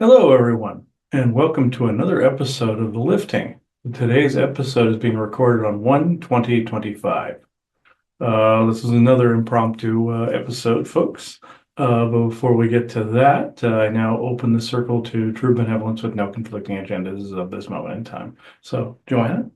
Hello, everyone, and welcome to another episode of The Lifting. Today's episode is being recorded on 1/20/25. This is another impromptu episode, folks. But before we get to that, I now open the circle to true benevolence with no conflicting agendas of this moment in time. So, Joanna?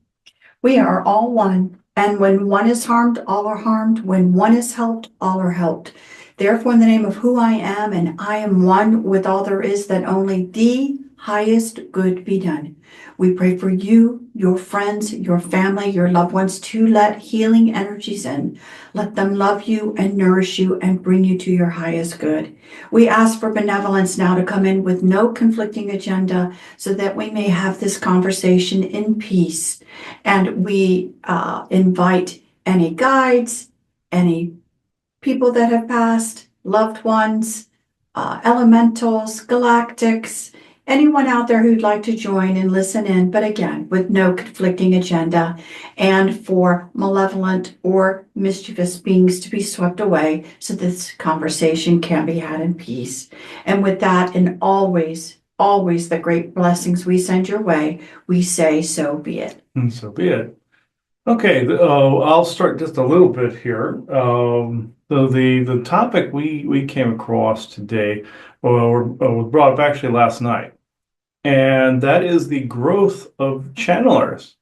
We are all one, and when one is harmed, all are harmed. When one is helped, all are helped. Therefore, in the name of who I am, and I am one with all there is, that only the highest good be done. We pray for you, your friends, your family, your loved ones, to let healing energies in. Let them love you and nourish you and bring you to your highest good. We ask for benevolence now to come in with no conflicting agenda so that we may have this conversation in peace. And we invite any guides, any people that have passed, loved ones, elementals, galactics, anyone out there who'd like to join and listen in, but again, with no conflicting agenda, and for malevolent or mischievous beings to be swept away so this conversation can be had in peace. And with that, and always the great blessings we send your way, we say, so be it. And so be it. Okay, I'll start just a little bit here. The topic we came across today was brought up actually last night, and that is the growth of channelers.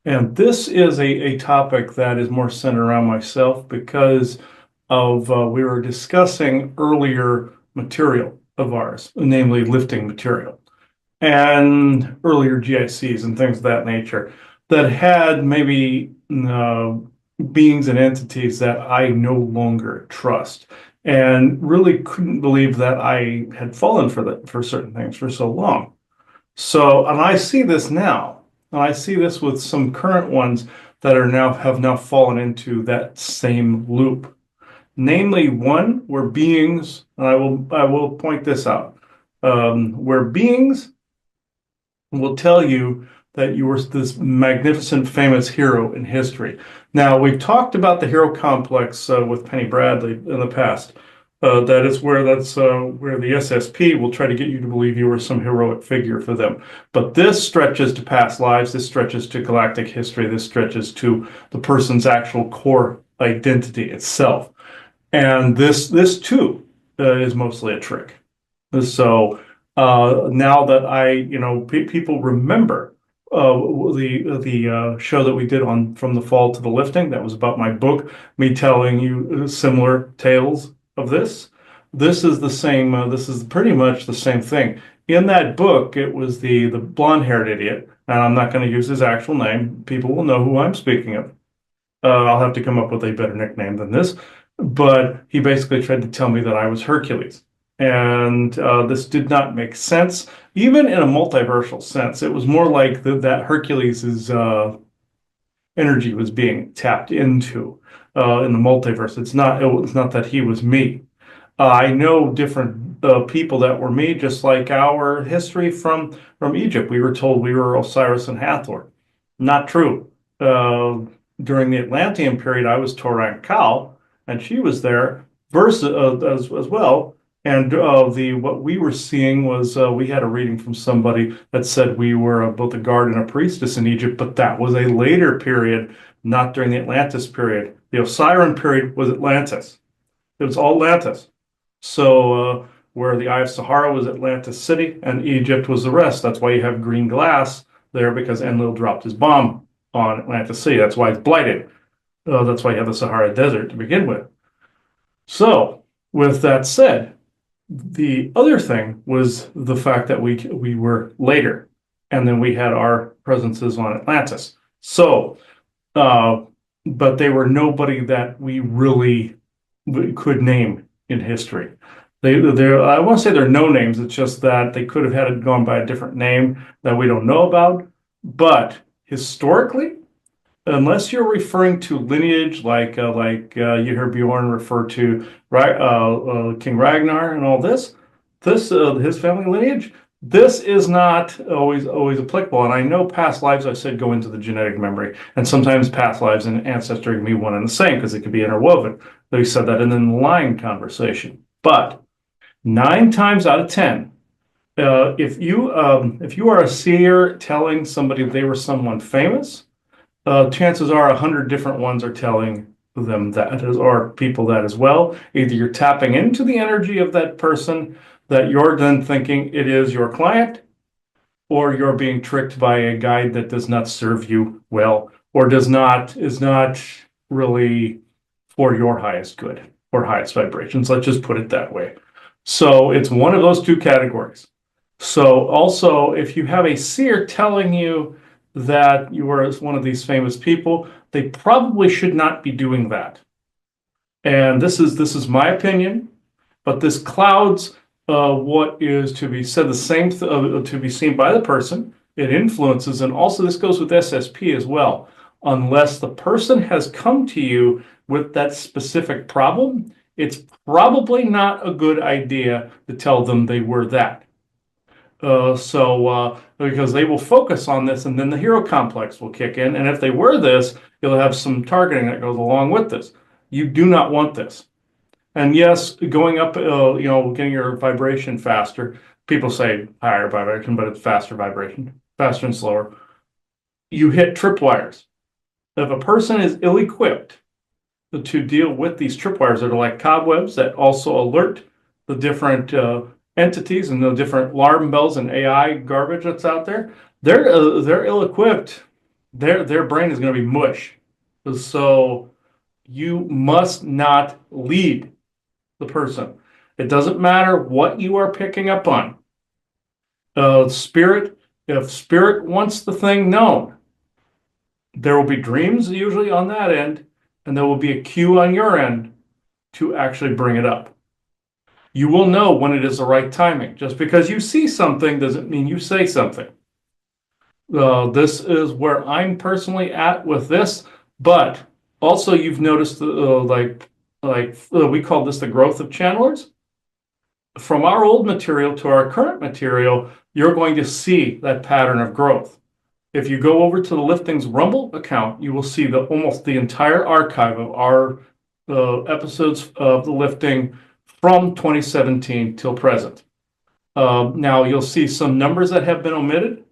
And this is a topic that is more centered around myself because of we were discussing earlier material of ours, namely lifting material, and earlier GICs and things of that nature that had maybe beings and entities that I no longer trust, and really couldn't believe that I had fallen for certain things for so long. So, and I see this now, and I see this with some current ones that have now fallen into that same loop. Namely, one where beings, and I will point this out, where beings will tell you that you were this magnificent, famous hero in history. Now, we've talked about the hero complex with Penny Bradley in the past. That's where the SSP will try to get you to believe you were some heroic figure for them. But this stretches to past lives. This stretches to galactic history. This stretches to the person's actual core identity itself. And this too is mostly a trick. So now that people remember the show that we did on From the Fall to the Lifting, that was about my book, me telling you similar tales of this. This is the same. This is pretty much the same thing. In that book, it was the blonde-haired idiot, and I'm not going to use his actual name. People will know who I'm speaking of. I'll have to come up with a better nickname than this. But he basically tried to tell me that I was Hercules. And this did not make sense, even in a multiversal sense. It was more like that Hercules' energy was being tapped into in the multiverse. It was not that he was me. I know different people that were me, just like our history from Egypt. We were told we were Osiris and Hathor. Not true. During the Atlantean period, I was Toran Kal, and she was there as well. And what we were seeing was we had a reading from somebody that said we were both a guard and a priestess in Egypt, but that was a later period, not during the Atlantis period. The Osiris period was Atlantis. It was all Atlantis. So where the Eye of Sahara was Atlantis City and Egypt was the rest. That's why you have green glass there, because Enlil dropped his bomb on Atlantis City. That's why it's blighted. That's why you have the Sahara Desert to begin with. So with that said, the other thing was the fact that we were later, and then we had our presences on Atlantis. So, but they were nobody that we really could name in history. I won't say they're no names. It's just that they could have had it gone by a different name that we don't know about. But historically, unless you're referring to lineage, like you hear Bjorn refer to King Ragnar and all this, his family lineage, this is not always applicable. And I know past lives, I said, go into the genetic memory, and sometimes past lives and ancestry can be one and the same because it could be interwoven. We said that in the line conversation. But 9 times out of 10, If you are a seer telling somebody they were someone famous, chances are 100 different ones are telling them that, or people that as well. Either you're tapping into the energy of that person that you're then thinking it is your client, or you're being tricked by a guide that does not serve you well, or is not really for your highest good or highest vibrations. Let's just put it that way. So it's one of those two categories. So also, if you have a seer telling you that you are one of these famous people, they probably should not be doing that. And this is my opinion, but this clouds what is to be said, the same to be seen by the person. It influences, and also this goes with SSP as well. Unless the person has come to you with that specific problem, it's probably not a good idea to tell them they were that. Because they will focus on this, and then the hero complex will kick in. And if they were this, you'll have some targeting that goes along with this. You do not want this. And yes, going up, getting your vibration faster. People say higher vibration, but it's faster vibration, faster and slower. You hit tripwires. If a person is ill-equipped to deal with these tripwires that are like cobwebs that also alert the different entities and the different alarm bells and AI garbage that's out there, they're ill-equipped. Their brain is going to be mush. So you must not lead the person. It doesn't matter what you are picking up on. Spirit, if spirit wants the thing known, there will be dreams usually on that end, and there will be a cue on your end to actually bring it up. You will know when it is the right timing. Just because you see something doesn't mean you say something. This is where I'm personally at with this, but also you've noticed we call this the growth of channelers. From our old material to our current material, you're going to see that pattern of growth. If you go over to the Liftings Rumble account, you will see almost the entire archive of our episodes of the lifting from 2017 till present. Now you'll see some numbers that have been omitted.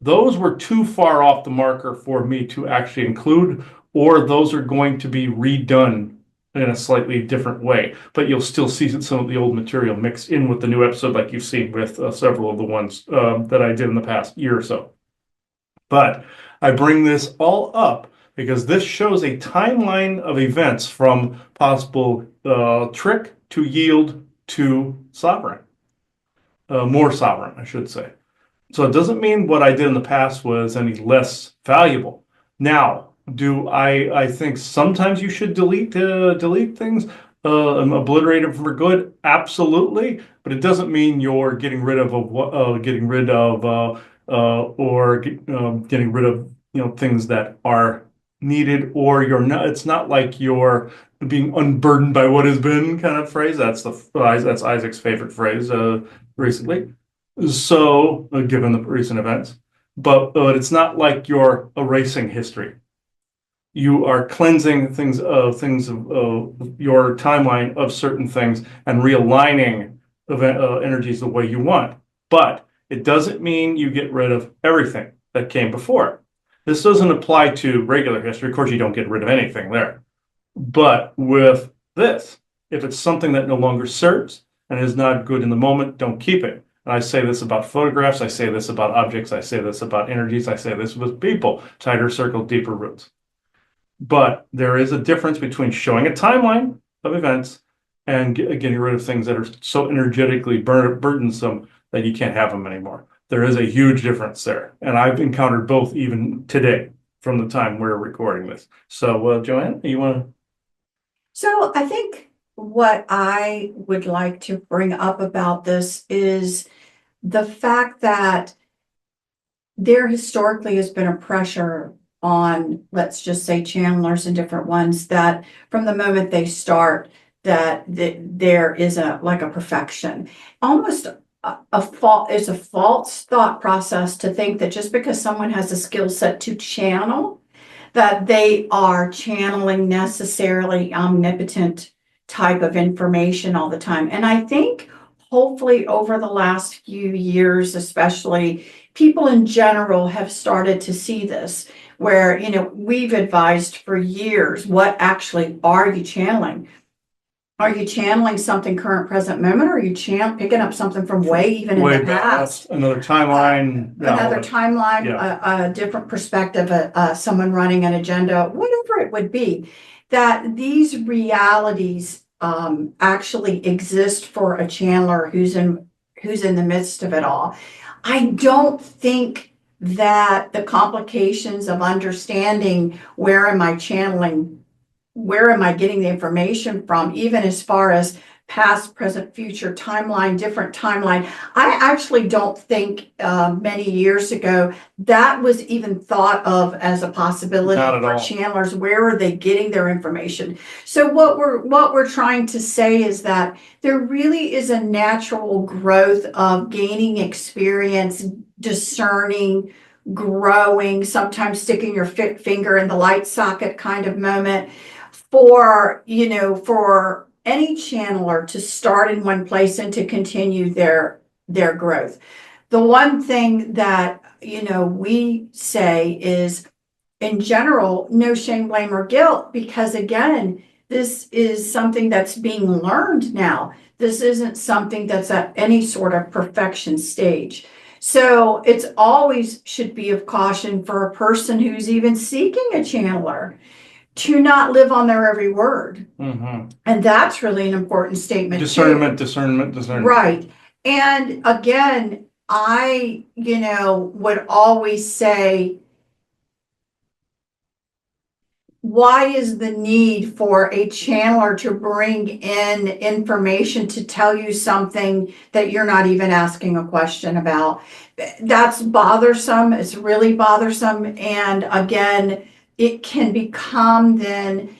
Those were too far off the marker for me to actually include, or those are going to be redone in a slightly different way. But you'll still see some of the old material mixed in with the new episode, like you've seen with several of the ones that I did in the past year or so. But I bring this all up because this shows a timeline of events from possible trick to yield to sovereign. More sovereign, I should say. So it doesn't mean what I did in the past was any less valuable. Now, do I think sometimes you should delete things, obliterate them for good? Absolutely, but it doesn't mean you're getting rid of getting rid of things that are needed, or you're not. It's not like you're being unburdened by what has been kind of phrase. That's Isaac's favorite phrase recently. So, given the recent events, but it's not like you're erasing history. You are cleansing things of your timeline of certain things and realigning energies the way you want. But it doesn't mean you get rid of everything that came before. This doesn't apply to regular history. Of course, you don't get rid of anything there. But with this, if it's something that no longer serves and is not good in the moment, don't keep it. And I say this about photographs, I say this about objects, I say this about energies, I say this with people, tighter circle, deeper roots. But there is a difference between showing a timeline of events and getting rid of things that are so energetically burdensome that you can't have them anymore. There is a huge difference there. And I've encountered both even today from the time we're recording this. So, Joanne, you want to? So I think what I would like to bring up about this is the fact that there historically has been a pressure on, let's just say, channelers and different ones, that from the moment they start, that there is a perfection, almost a fault. It's a false thought process to think that just because someone has a skill set to channel, that they are channeling necessarily omnipotent type of information all the time. And I think hopefully over the last few years, especially, people in general have started to see this, where, we've advised for years, what actually are you channeling? Are you channeling something current, present moment, or are you picking up something from way even in Way the back, past? another timeline. yeah, all Another that. timeline, Yeah. a different perspective, someone running an agenda, whatever it would be, that these realities actually exist for a channeler who's in the midst of it all. I don't think that the complications of understanding where am I channeling, where am I getting the information from, even as far as past, present, future, timeline, different timeline. I actually don't think many years ago that was even thought of as a possibility Not at for all. channelers. Where are they getting their information? So what we're trying to say is that there really is a natural growth of gaining experience, discerning, growing, sometimes sticking your finger in the light socket kind of moment for any channeler to start in one place and to continue their growth. The one thing that we say is, in general, no shame, blame, or guilt, because again, this is something that's being learned now. This isn't something that's at any sort of perfection stage. So it's always should be of caution for a person who's even seeking a channeler to not live on their every word. Mhm. And that's really an important statement too. Discernment. Right. And again, I, would always say, why is the need for a channeler to bring in information to tell you something that you're not even asking a question about? That's bothersome. It's really bothersome. And again, it can become then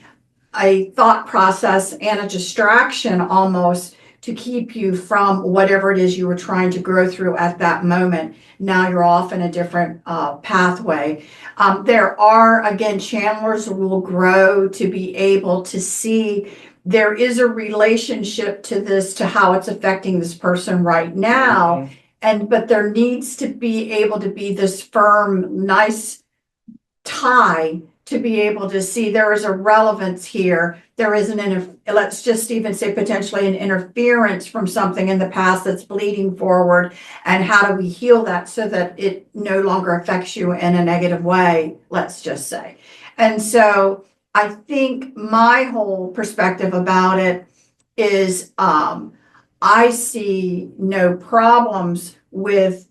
a thought process and a distraction almost to keep you from whatever it is you were trying to grow through at that moment. Now you're off in a different pathway. There are, again, channelers who will grow to be able to see there is a relationship to this, to how it's affecting this person right now. But there needs to be able to be this firm, nice tie to be able to see there is a relevance here. There is let's just even say potentially an interference from something in the past that's bleeding forward. And how do we heal that so that it no longer affects you in a negative way, let's just say. And so I think my whole perspective about it is I see no problems with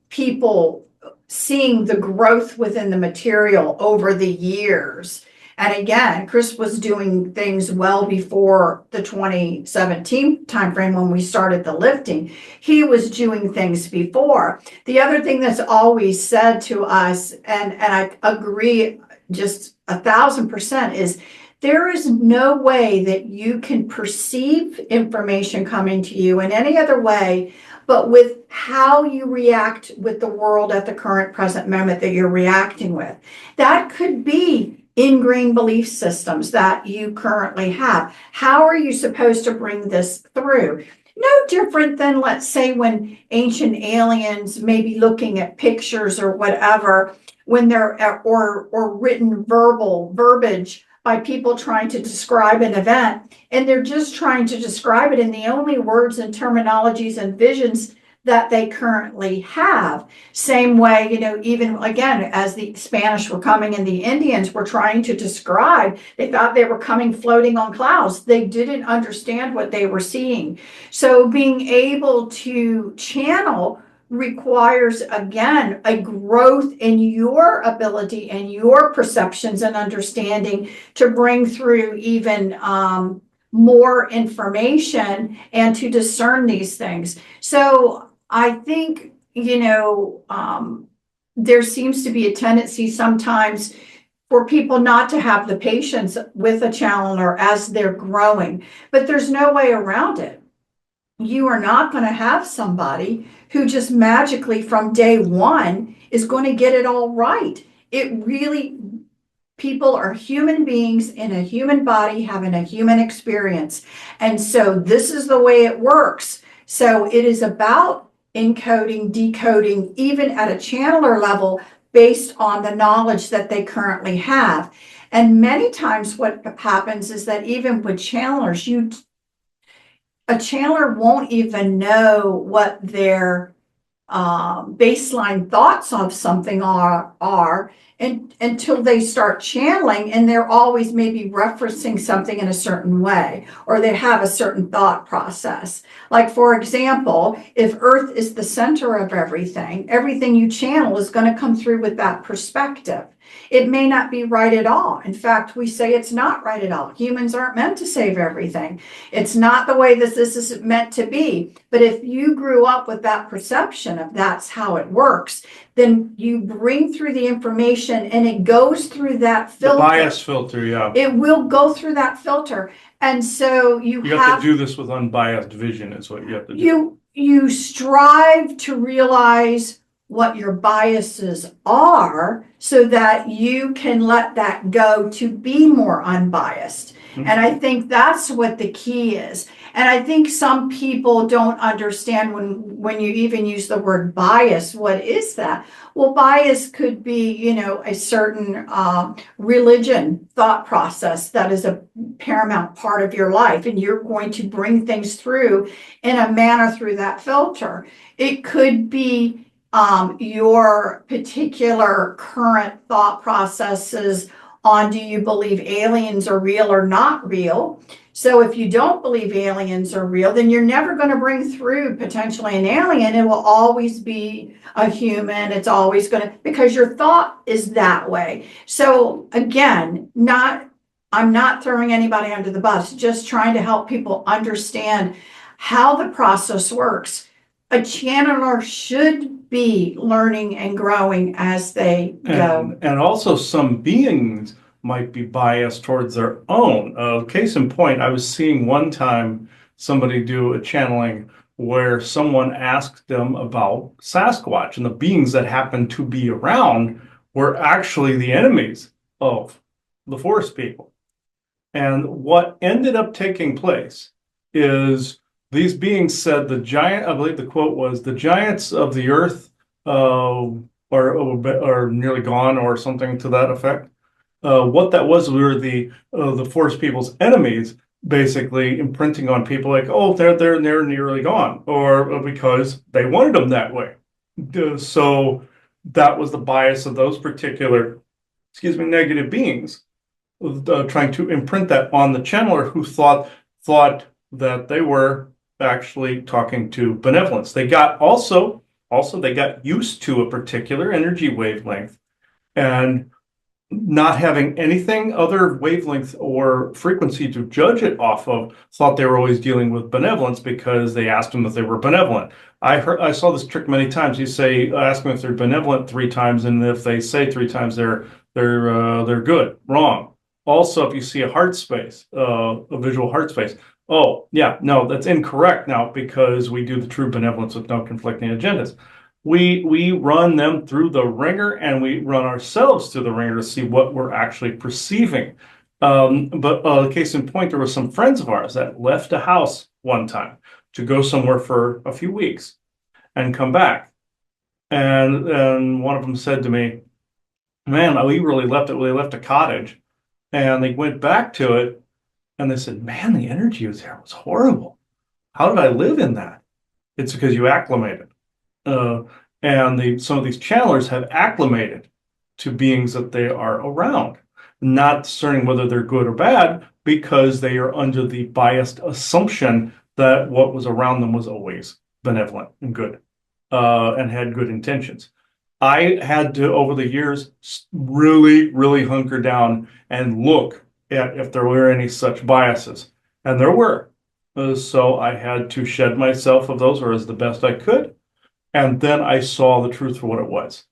people seeing the growth within the material over the years. And again, Chris was doing things well before the 2017 timeframe when we started the lifting. He was doing things before. The other thing that's always said to us, and I agree just 1,000%, is there is no way that you can perceive information coming to you in any other way but with how you react with the world at the current present moment that you're reacting with. That could be ingrained belief systems that you currently have. How are you supposed to bring this through? No different than, let's say, when ancient aliens may be looking at pictures or whatever, when they're or written verbiage by people trying to describe an event, and they're just trying to describe it in the only words and terminologies and visions that they currently have. Same way, even again, as the Spanish were coming and the Indians were trying to describe, they thought they were coming floating on clouds. They didn't understand what they were seeing. So being able to channel requires, again, a growth in your ability and your perceptions and understanding to bring through even more information and to discern these things. So I think, there seems to be a tendency sometimes for people not to have the patience with a channeler as they're growing, but there's no way around it. You are not going to have somebody who just magically from day one is going to get it all right. It really People are human beings in a human body having a human experience. And so this is the way it works. So it is about encoding, decoding, even at a channeler level, based on the knowledge that they currently have. And many times what happens is that even with channelers, a channeler won't even know what their baseline thoughts of something are until they start channeling, and they're always maybe referencing something in a certain way, or they have a certain thought process. Like, for example, if Earth is the center of everything, everything you channel is going to come through with that perspective. It may not be right at all. In fact, we say it's not right at all. Humans aren't meant to save everything. It's not the way that this is meant to be. But if you grew up with that perception of that's how it works, then you bring through the information and it goes through that filter. The bias filter, yeah. It will go through that filter. And so you have to do this with unbiased vision is what you have to do. You strive to realize what your biases are so that you can let that go to be more unbiased. Mm-hmm. And I think that's what the key is. And I think some people don't understand when you even use the word bias, what is that? Well, bias could be, a certain religion thought process that is a paramount part of your life, and you're going to bring things through in a manner through that filter. It could be your particular current thought processes on, do you believe aliens are real or not real? So if you don't believe aliens are real, then you're never going to bring through potentially an alien. It will always be a human. It's always going to, because your thought is that way. So again, I'm not throwing anybody under the bus, just trying to help people understand how the process works. A channeler should be learning and growing as they go. And also some beings might be biased towards their own. Case in point, I was seeing one time somebody do a channeling where someone asked them about Sasquatch, and the beings that happened to be around were actually the enemies of the forest people. And what ended up taking place is these beings said I believe the quote was, the giants of the earth are nearly gone, or something to that effect. What that was, we were the forest people's enemies, basically imprinting on people like, oh, they're nearly gone, or because they wanted them that way. So that was the bias of those particular, negative beings, trying to imprint that on the channeler, who thought that they were actually talking to benevolence. They got they got used to a particular energy wavelength, and not having anything other wavelength or frequency to judge it off of, thought they were always dealing with benevolence because they asked them if they were benevolent. I saw this trick many times. You say, ask them if they're benevolent 3 times, and if they say 3 times they're good. Wrong. Also, if you see a heart space, a visual heart space, oh yeah, no, that's incorrect now, because we do the true benevolence with no conflicting agendas. We run them through the ringer, and we run ourselves through the ringer to see what we're actually perceiving. But case in point, there were some friends of ours that left a house one time to go somewhere for a few weeks and come back. And one of them said to me, man, we really left a cottage. And they went back to it, and they said, man, the energy was there. It was horrible. How did I live in that? It's because you acclimated. And some of these channelers have acclimated to beings that they are around, not discerning whether they're good or bad, because they are under the biased assumption that what was around them was always benevolent and good, and had good intentions. I had to, over the years, really, really hunker down and look at if there were any such biases. And there were. So I had to shed myself of those, or as the best I could. And then I saw the truth for what it was.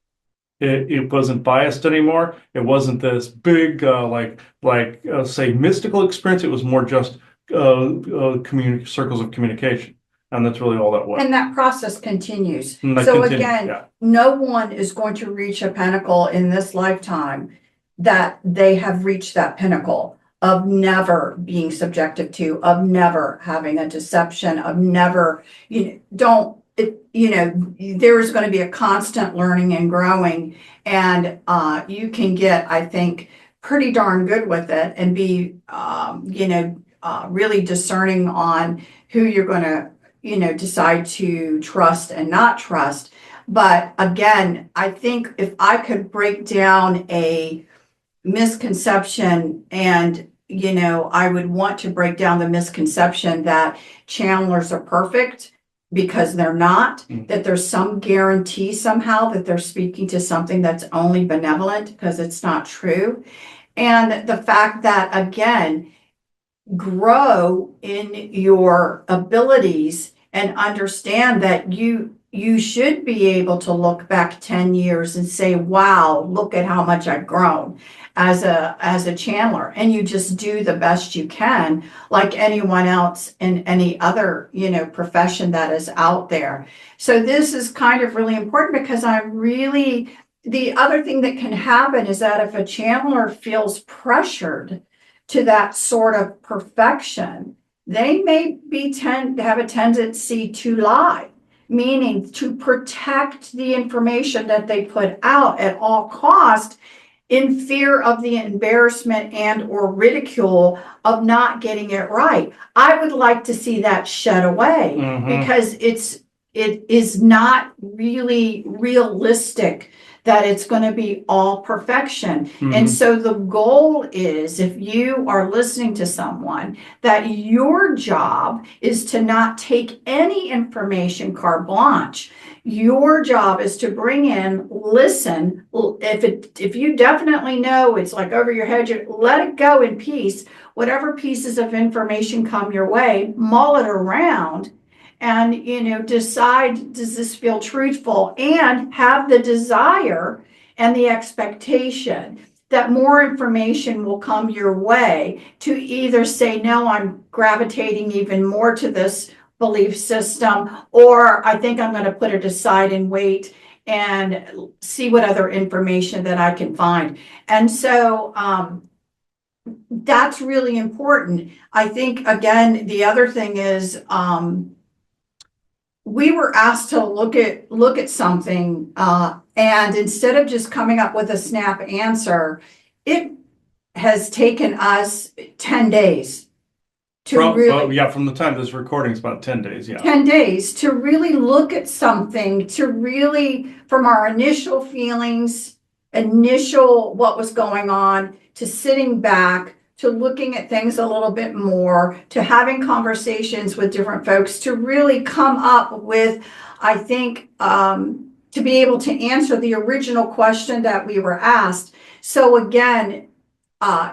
It wasn't biased anymore. It wasn't this big, say, mystical experience. It was more just circles of communication. And that's really all that was. And that process continues. So again, no one is going to reach a pinnacle in this lifetime that they have reached that pinnacle of never being subjected to, of never having a deception, of never, there's going to be a constant learning and growing, and you can get, I think, pretty darn good with it and be, really discerning on who you're going to, decide to trust and not trust. But again, I think if I could break down a misconception, and I would want to break down the misconception that channelers are perfect, because they're not, that there's some guarantee somehow that they're speaking to something that's only benevolent, because it's not true. And the fact that, again, grow in your abilities and understand that you should be able to look back 10 years and say, wow, look at how much I've grown as a channeler. And you just do the best you can, like anyone else in any other, profession that is out there. So this is kind of really important, because the other thing that can happen is that if a channeler feels pressured to that sort of perfection, they may have a tendency to lie, meaning to protect the information that they put out at all cost, in fear of the embarrassment and or ridicule of not getting it right. I would like to see that shed away, because it is not really realistic that it's going to be all perfection. And so the goal is, if you are listening to someone, that your job is to not take any information carte blanche. Your job is to bring in, listen. If you definitely know it's like over your head, let it go in peace. Whatever pieces of information come your way, mull it around, and decide, does this feel truthful, and have the desire and the expectation that more information will come your way to either say, no, I'm gravitating even more to this belief system, or I think I'm going to put it aside and wait and see what other information that I can find. And so that's really important. I think, again, the other thing is, we were asked to look at something, and instead of just coming up with a snap answer, it has taken us 10 days to from the time this recording is about 10 days. 10 days to really look at something, to really, from our initial feelings, what was going on, to sitting back, to looking at things a little bit more, to having conversations with different folks, to really come up with, I think, to be able to answer the original question that we were asked. So again,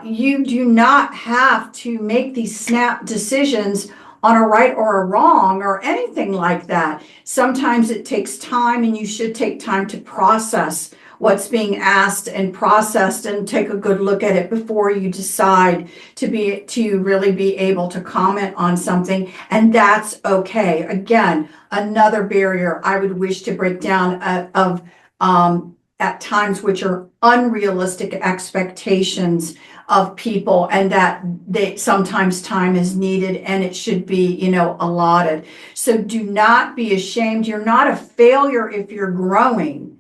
you do not have to make these snap decisions on a right or a wrong or anything like that. Sometimes it takes time, and you should take time to process what's being asked and processed, and take a good look at it before you decide to really be able to comment on something. And that's okay. Again, another barrier I would wish to break down at times, which are unrealistic expectations of people, and that sometimes time is needed, and it should be, allotted. So do not be ashamed. You're not a failure if you're growing.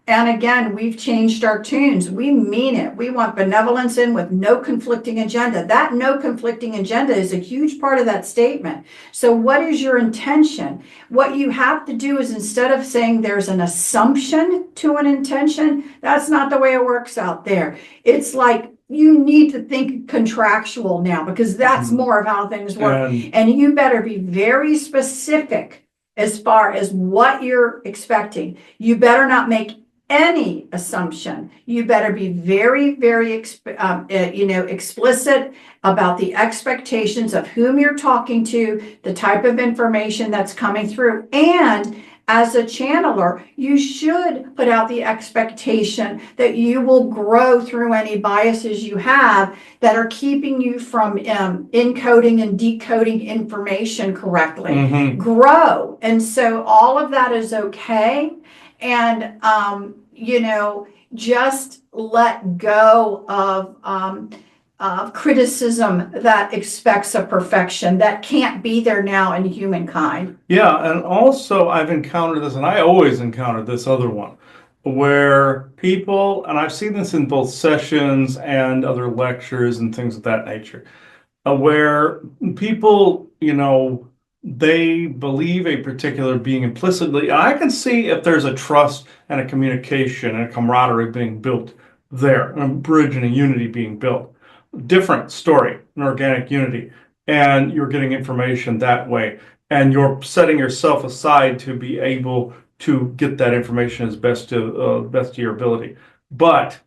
And again, we've changed our tunes. We mean it. We want benevolence in with no conflicting agenda. That no conflicting agenda is a huge part of that statement. So what is your intention? What you have to do is, instead of saying there's an assumption to an intention, that's not the way it works out there. It's like, you need to think contractual now, because that's more of how things work. And you better be very specific as far as what you're expecting. You better not make any assumption. You better be very, very explicit about the expectations of whom you're talking to, the type of information that's coming through. And as a channeler, you should put out the expectation that you will grow through any biases you have that are keeping you from encoding and decoding information correctly. Grow. And so all of that is okay. And, just let go of criticism that expects a perfection that can't be there now in humankind. Yeah, and also I've encountered this, and I always encountered this other one, where people, and I've seen this in both sessions and other lectures and things of that nature, where people, they believe a particular being implicitly. I can see if there's a trust and a communication and a camaraderie being built there, a bridge and a unity being built. Different story, an organic unity, and you're getting information that way, and you're setting yourself aside to be able to get that information as best to your ability. But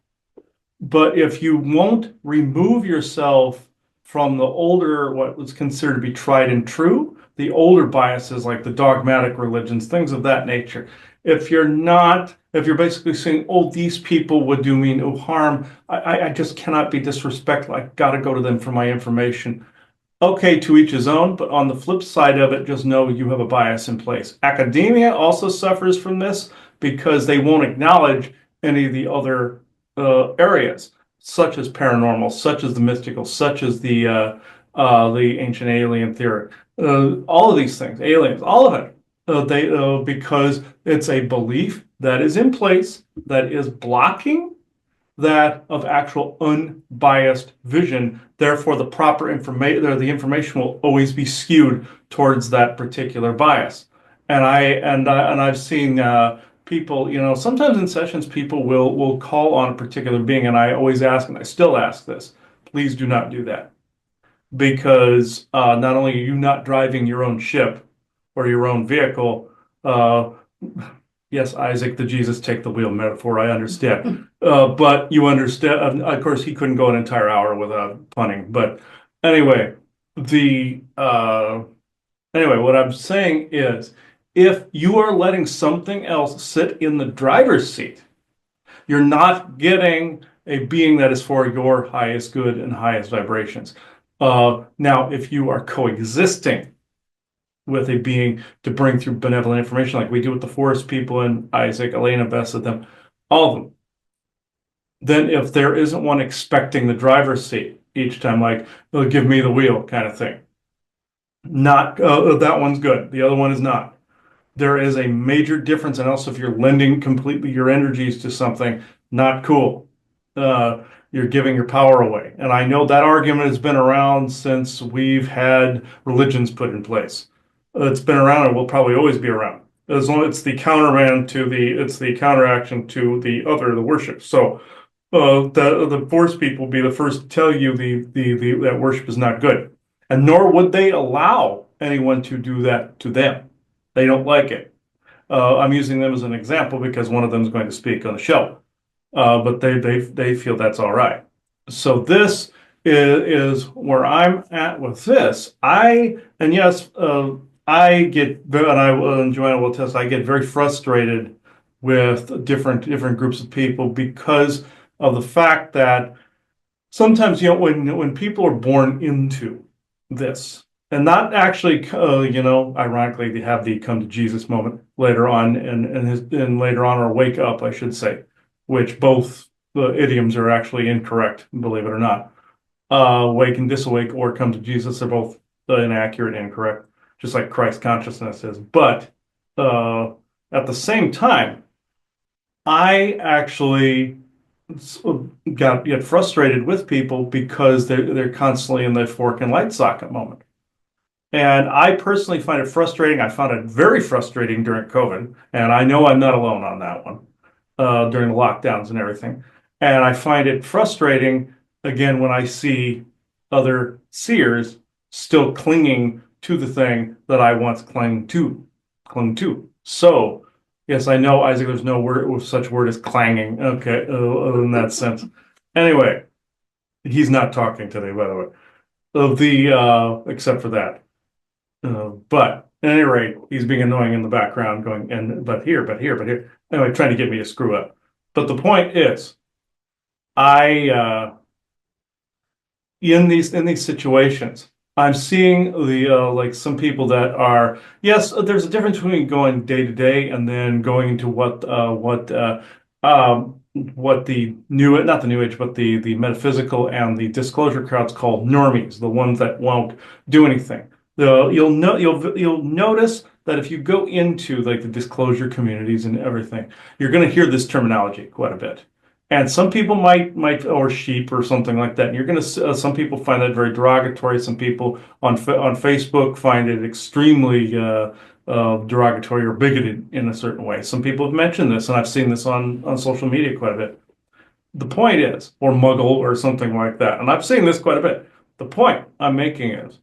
if you won't remove yourself from the older, what was considered to be tried and true, the older biases like the dogmatic religions, things of that nature, if you're basically saying, oh, these people would do me no harm, I just cannot be disrespectful, I got to go to them for my information. Okay, to each his own, but on the flip side of it, just know you have a bias in place. Academia also suffers from this because they won't acknowledge any of the other areas, such as paranormal, such as the mystical, such as the ancient alien theory. All of these things, aliens, all of it, because it's a belief that is in place that is blocking that of actual unbiased vision. Therefore, the proper information, or the information, will always be skewed towards that particular bias. And I've seen people, sometimes in sessions, people will call on a particular being, and I always ask, and I still ask this: please do not do that, because not only are you not driving your own ship or your own vehicle. Yes, Isaac, the Jesus take the wheel metaphor, I understand. But you understand, of course, he couldn't go an entire hour without punning. But anyway, what I'm saying is, if you are letting something else sit in the driver's seat, you're not getting a being that is for your highest good and highest vibrations. Now, if you are coexisting with a being to bring through benevolent information, like we do with the forest people and Isaac, Elena, Bess of them, all of them, then if there isn't one expecting the driver's seat each time, like, oh, give me the wheel kind of thing, not that one's good, the other one is not. There is a major difference, and also if you're lending completely your energies to something, not cool. You're giving your power away. And I know that argument has been around since we've had religions put in place. It's been around and will probably always be around. As long as it's the it's the counteraction to the worship. So the force people will be the first to tell you that worship is not good. And nor would they allow anyone to do that to them. They don't like it. I'm using them as an example because one of them is going to speak on the show. But they feel that's all right. So this is where I'm at with this. I get, and Joanna will attest, I get very frustrated with different groups of people because of the fact that sometimes, when people are born into this, and not actually, ironically, they have the come to Jesus moment later on, and later on, or wake up, I should say, which both the idioms are actually incorrect, believe it or not. Wake and disawake, or come to Jesus, are both inaccurate and incorrect, just like Christ consciousness is. But at the same time, I actually get frustrated with people because they're constantly in the fork and light socket moment. And I personally find it frustrating. I found it very frustrating during COVID, and I know I'm not alone on that one, during the lockdowns and everything. And I find it frustrating, again, when I see other seers still clinging to the thing that I once clung to. So, yes, I know, Isaac, there's no such word as clanging. Okay, in that sense. Anyway, he's not talking today, by the way. Except for that. But at any rate, he's being annoying in the background, going, but here. Anyway, trying to get me to screw up. But the point is, in these situations, I'm seeing like some people that are, yes, there's a difference between going day to day and then going into what the not the new age, but the metaphysical and the disclosure crowds call normies, the ones that won't do anything. You'll notice that if you go into like the disclosure communities and everything, you're going to hear this terminology quite a bit. And some people might or sheep or something like that. And you're going to some people find that very derogatory. Some people on Facebook find it extremely derogatory or bigoted in a certain way. Some people have mentioned this, and I've seen this on social media quite a bit. The point is, or muggle or something like that, and I've seen this quite a bit. The point I'm making is,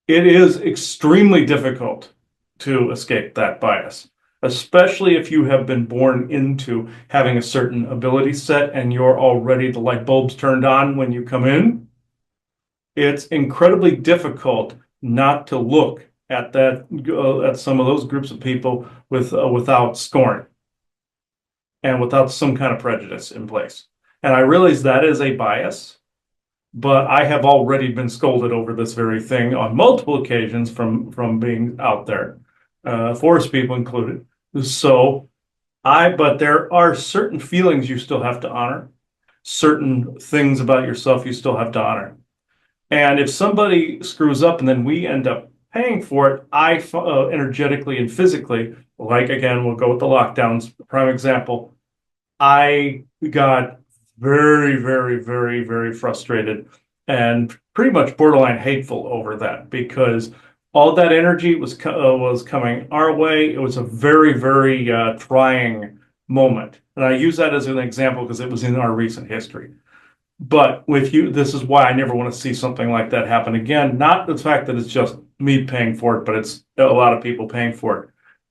it is extremely difficult to escape that bias, especially if you have been born into having a certain ability set and you're already the light bulbs turned on when you come in. It's incredibly difficult not to look at that at some of those groups of people without scorn and without some kind of prejudice in place. And I realize that is a bias, but I have already been scolded over this very thing on multiple occasions from being out there, forest people included. So but there are certain feelings you still have to honor, certain things about yourself you still have to honor. And if somebody screws up and then we end up paying for it, energetically and physically, like again, we'll go with the lockdowns, prime example. I got very, very, very, very frustrated and pretty much borderline hateful over that because all that energy was coming our way. It was a very, very trying moment. And I use that as an example because it was in our recent history. But with you, this is why I never want to see something like that happen again. Not the fact that it's just me paying for it, but it's a lot of people paying for it.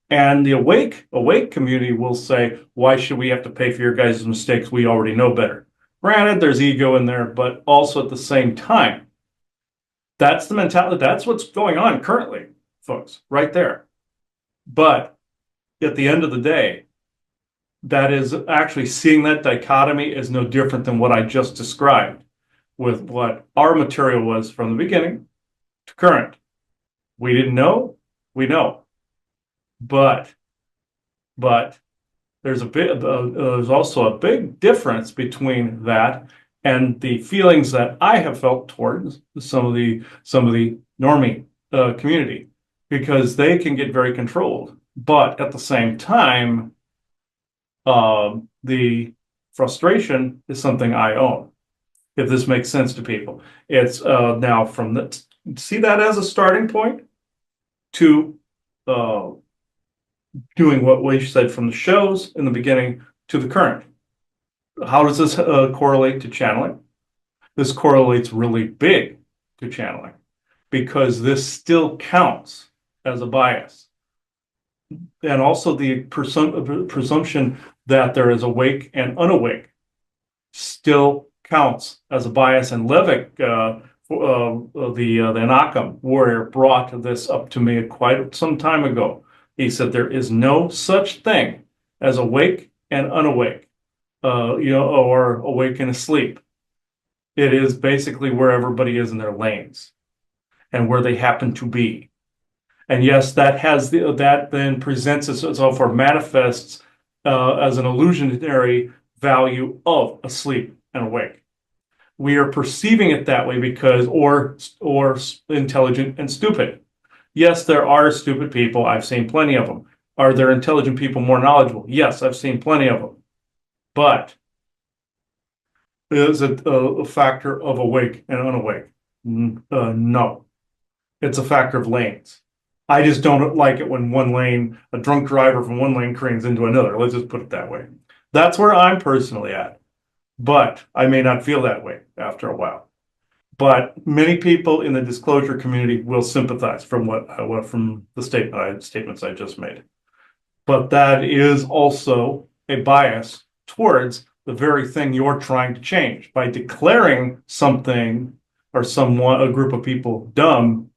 And the awake community will say, why should we have to pay for your guys' mistakes? We already know better. Granted, there's ego in there, but also at the same time, that's the mentality. That's what's going on currently, folks, right there. But at the end of the day, that is actually seeing that dichotomy is no different than what I just described with what our material was from the beginning to current. We didn't know, we know. But there's also a big difference between that and the feelings that I have felt towards some of the normie community, because they can get very controlled. But at the same time, the frustration is something I own. If this makes sense to people, it's now from see that as a starting point to doing what we said from the shows in the beginning to the current. How does this correlate to channeling? This correlates really big to channeling because this still counts as a bias. And also the presumption that there is awake and unawake still counts as a bias. And Levick, the Anakam warrior, brought this up to me quite some time ago. He said there is no such thing as awake and unawake, or awake and asleep. It is basically where everybody is in their lanes and where they happen to be. And yes, that then presents itself or manifests as an illusionary value of asleep and awake. We are perceiving it that way because, or intelligent and stupid. Yes, there are stupid people. I've seen plenty of them. Are there intelligent people more knowledgeable? Yes, I've seen plenty of them. But is it a factor of awake and unawake? No. It's a factor of lanes. I just don't like it when a drunk driver from one lane cranes into another. Let's just put it that way. That's where I'm personally at. But I may not feel that way after a while. But many people in the disclosure community will sympathize from from the statements I just made. But that is also a bias towards the very thing you're trying to change. By declaring something or a group of people dumb,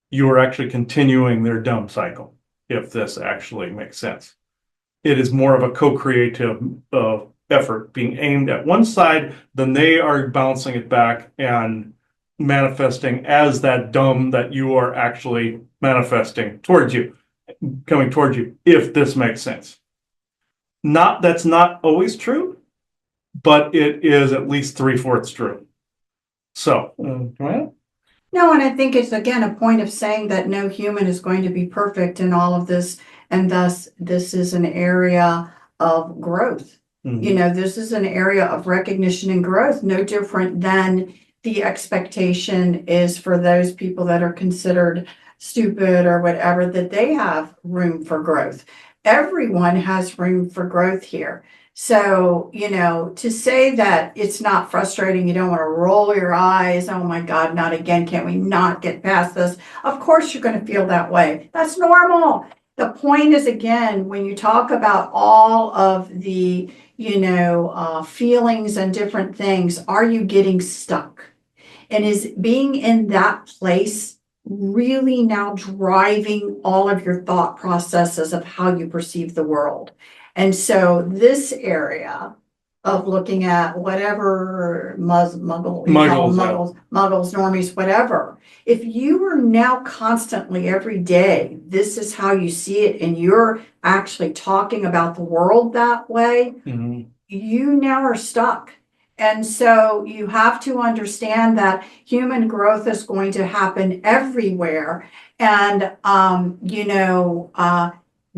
you are actually continuing their dumb cycle, if this actually makes sense. It is more of a co-creative effort being aimed at one side, then they are bouncing it back and manifesting as that dumb that you are actually manifesting towards you, coming towards you, if this makes sense. That's not always true, but it is at least 3/4 true. So, Joanna? No, and I think it's again a point of saying that no human is going to be perfect in all of this, and thus this is an area of growth. You know, this is an area of recognition and growth, no different than the expectation is for those people that are considered stupid or whatever, that they have room for growth. Everyone has room for growth here. So, you know, to say that it's not frustrating, you don't want to roll your eyes, oh my God, not again, can't we not get past this? Of course, you're going to feel that way. That's normal. The point is, again, when you talk about all of the, feelings and different things, are you getting stuck? And is being in that place really now driving all of your thought processes of how you perceive the world? And so this area of looking at whatever muggles, normies, whatever, if you are now constantly every day, this is how you see it, and you're actually talking about the world that way, you now are stuck. And so you have to understand that human growth is going to happen everywhere. And,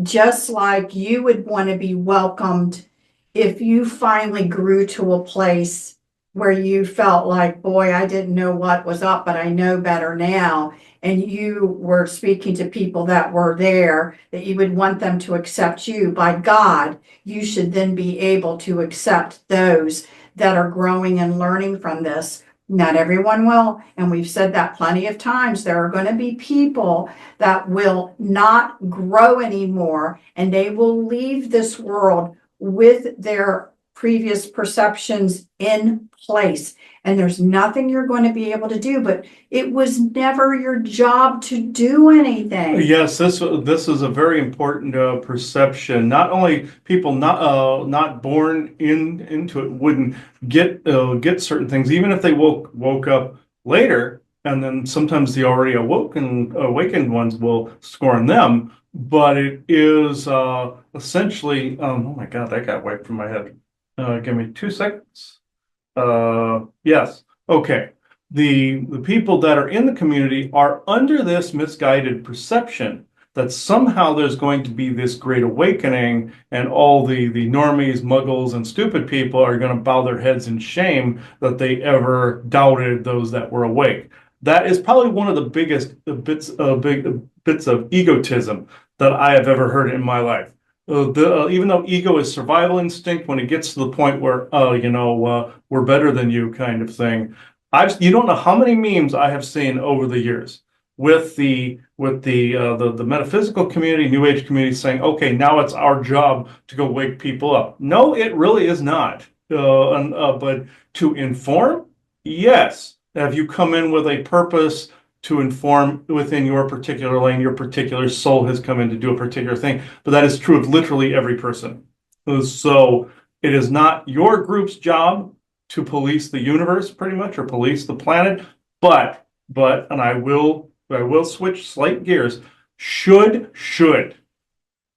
just like you would want to be welcomed if you finally grew to a place where you felt like, boy, I didn't know what was up, but I know better now. And you were speaking to people that were there, that you would want them to accept you. By God, you should then be able to accept those that are growing and learning from this. Not everyone will, and we've said that plenty of times. There are going to be people that will not grow anymore, and they will leave this world with their previous perceptions in place. And there's nothing you're going to be able to do, but it was never your job to do anything. Yes, this is a very important perception. Not only people not born into it wouldn't get certain things, even if they woke up later, and then sometimes the already awakened ones will scorn them. But it is essentially, oh my God, that got wiped from my head. Give me 2 seconds. Yes. Okay. The people that are in the community are under this misguided perception that somehow there's going to be this great awakening, and all the normies, muggles, and stupid people are going to bow their heads in shame that they ever doubted those that were awake. That is probably one of the biggest bits of egotism that I have ever heard in my life. Even though ego is survival instinct, when it gets to the point where, we're better than you kind of thing, you don't know how many memes I have seen over the years with the metaphysical community, New Age community saying, okay, now it's our job to go wake people up. No, it really is not. But to inform, yes. Have you come in with a purpose to inform within your particular lane, your particular soul has come in to do a particular thing, but that is true of literally every person. So it is not your group's job to police the universe, pretty much, or police the planet, but, and I will switch slight gears, should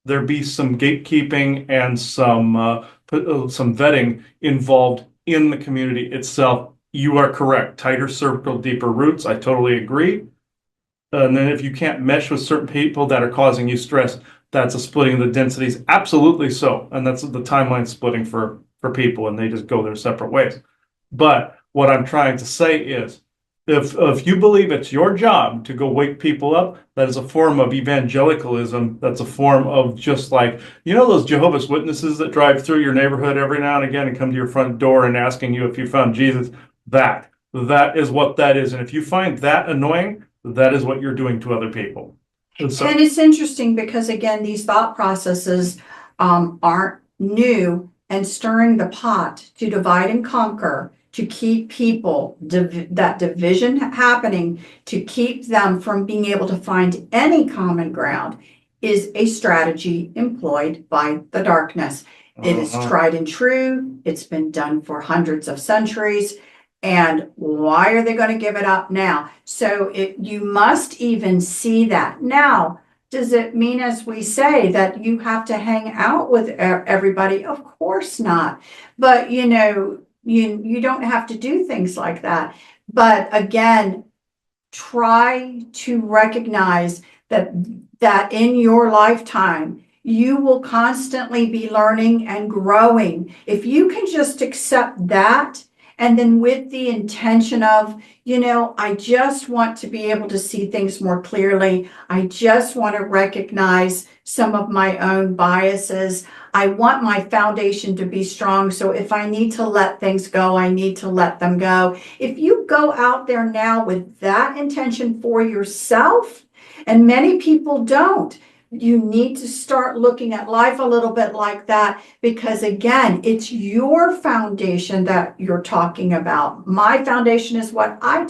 there be some gatekeeping and some vetting involved in the community itself. You are correct. Tighter circle, deeper roots. I totally agree. And then if you can't mesh with certain people that are causing you stress, that's a splitting of the densities. Absolutely so. And that's the timeline splitting for people, and they just go their separate ways. But what I'm trying to say is, if you believe it's your job to go wake people up, that is a form of evangelicalism. That's a form of just like, those Jehovah's Witnesses that drive through your neighborhood every now and again and come to your front door and asking you if you found Jesus. That is what that is. And if you find that annoying, that is what you're doing to other people. And it's interesting because, again, these thought processes aren't new, and stirring the pot to divide and conquer, to keep people, that division happening, to keep them from being able to find any common ground, is a strategy employed by the darkness. It is tried and true. It's been done for hundreds of centuries. And why are they going to give it up now? So you must even see that. Now, does it mean, as we say, that you have to hang out with everybody? Of course not. But you don't have to do things like that. But again, try to recognize that in your lifetime, you will constantly be learning and growing. If you can just accept that, and then with the intention of, I just want to be able to see things more clearly. I just want to recognize some of my own biases. I want my foundation to be strong. So if I need to let things go, I need to let them go. If you go out there now with that intention for yourself, and many people don't, you need to start looking at life a little bit like that, because again, it's your foundation that you're talking about. My foundation is what I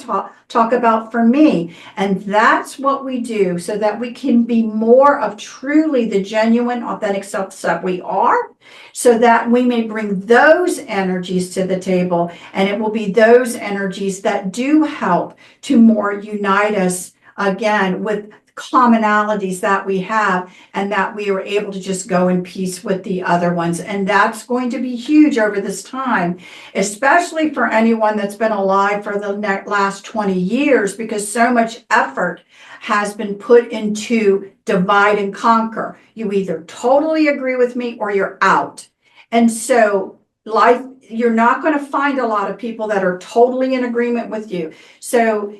talk about for me. And that's what we do so that we can be more of truly the genuine, authentic self that we are, so that we may bring those energies to the table. And it will be those energies that do help to more unite us again with commonalities that we have, and that we are able to just go in peace with the other ones. And that's going to be huge over this time, especially for anyone that's been alive for the last 20 years, because so much effort has been put into divide and conquer. You either totally agree with me or you're out. And so life, you're not going to find a lot of people that are totally in agreement with you. So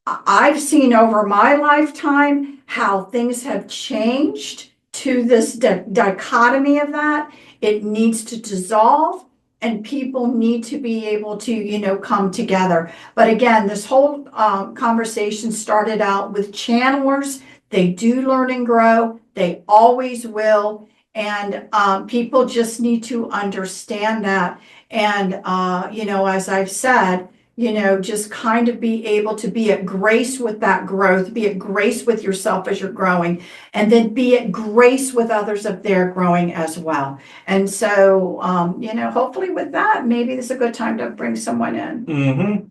I've seen over my lifetime how things have changed to this dichotomy of that. It needs to dissolve, and people need to be able to, come together. But again, this whole conversation started out with channelers. They do learn and grow. They always will. And people just need to understand that. And, as I've said, just kind of be able to be at grace with that growth, be at grace with yourself as you're growing, and then be at grace with others if they're growing as well. And so, hopefully with that, maybe this is a good time to bring someone in. Mm-hmm.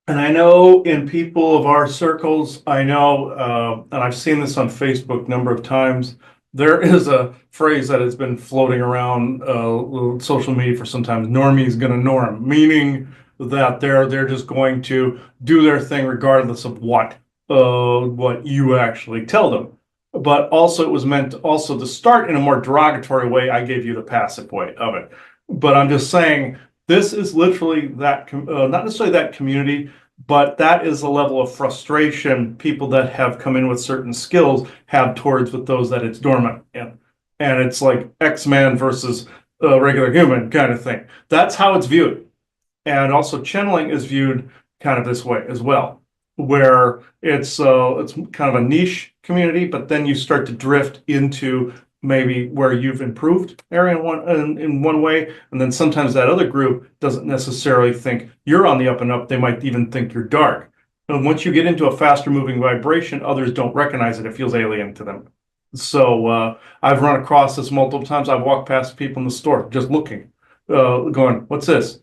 And I know in people of our circles, I know, and I've seen this on Facebook a number of times, there is a phrase that has been floating around social media for some time: normie's gonna norm, meaning that they're just going to do their thing regardless of what you actually tell them. But also, it was meant also to start in a more derogatory way. I gave you the passive way of it, but I'm just saying this is literally that, not necessarily that community, but that is the level of frustration people that have come in with certain skills have towards with those that it's dormant in. And it's like X-Man versus a regular human kind of thing. That's how it's viewed. And also channeling is viewed kind of this way as well, where it's kind of a niche community, but then you start to drift into maybe where you've improved area in one way, and then sometimes that other group doesn't necessarily think you're on the up and up. They might even think you're dark. And once you get into a faster moving vibration, others don't recognize it. It feels alien to them. So I've run across this multiple times. I've walked past people in the store just looking, going, "What's this?"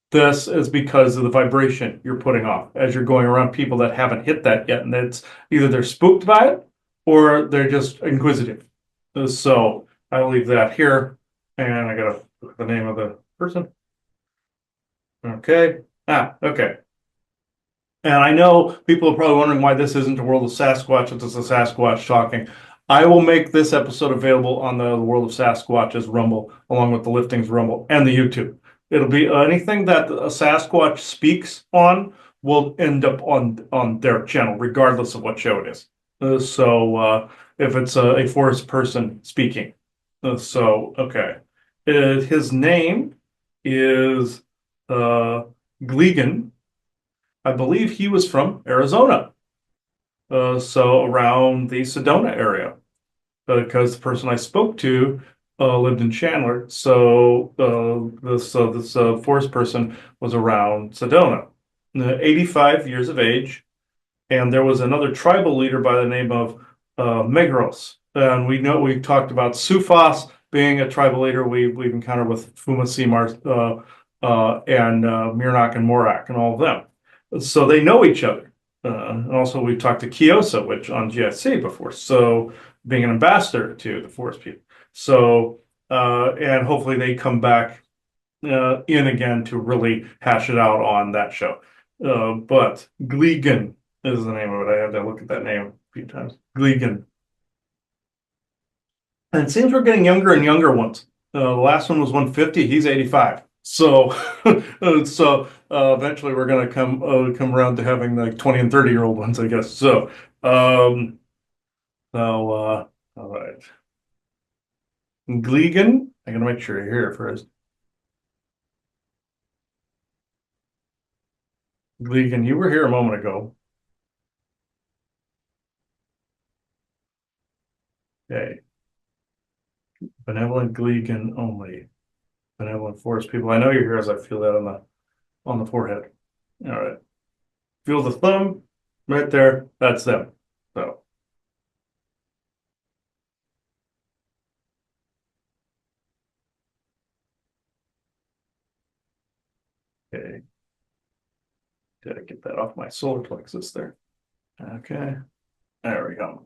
This is because of the vibration you're putting off as you're going around people that haven't hit that yet, and it's either they're spooked by it or they're just inquisitive. So I'll leave that here, and I gotta look at the name of the person. Okay. Okay. And I know people are probably wondering why this isn't the World of Sasquatch. It's a Sasquatch talking. I will make this episode available on the World of Sasquatch's Rumble, along with the Liftings Rumble and the YouTube. It'll be anything that a Sasquatch speaks on will end up on their channel, regardless of what show it is. So if it's a forest person speaking. Okay. His name is Glegan. I believe he was from Arizona. So around the Sedona area. Because the person I spoke to lived in Chandler. So this forest person was around Sedona. 85 years of age. And there was another tribal leader by the name of Megros. And we talked about Sufas being a tribal leader. We've encountered with Fuma Simar and Mirnak and Morak and all of them. So they know each other. Also, we've talked to Kiyosa, which on GSC before, so being an ambassador to the forest people. So, and hopefully they come back in again to really hash it out on that show. But Gleegan is the name of it. I had to look at that name a few times. Gleegan. And it seems we're getting younger and younger ones. The last one was 150. He's 85. So, eventually we're going to come around to having like 20 and 30-year-old ones, I guess. So, all right. Gleegan, I gotta make sure you're here first. Gleegan, you were here a moment ago. Okay. Benevolent Gleegan only. Benevolent forest people. I know you're here as I feel that on the forehead. All right. Feel the thumb right there. That's them. So. Okay. Did I get that off my solar plexus there? Okay. There we go.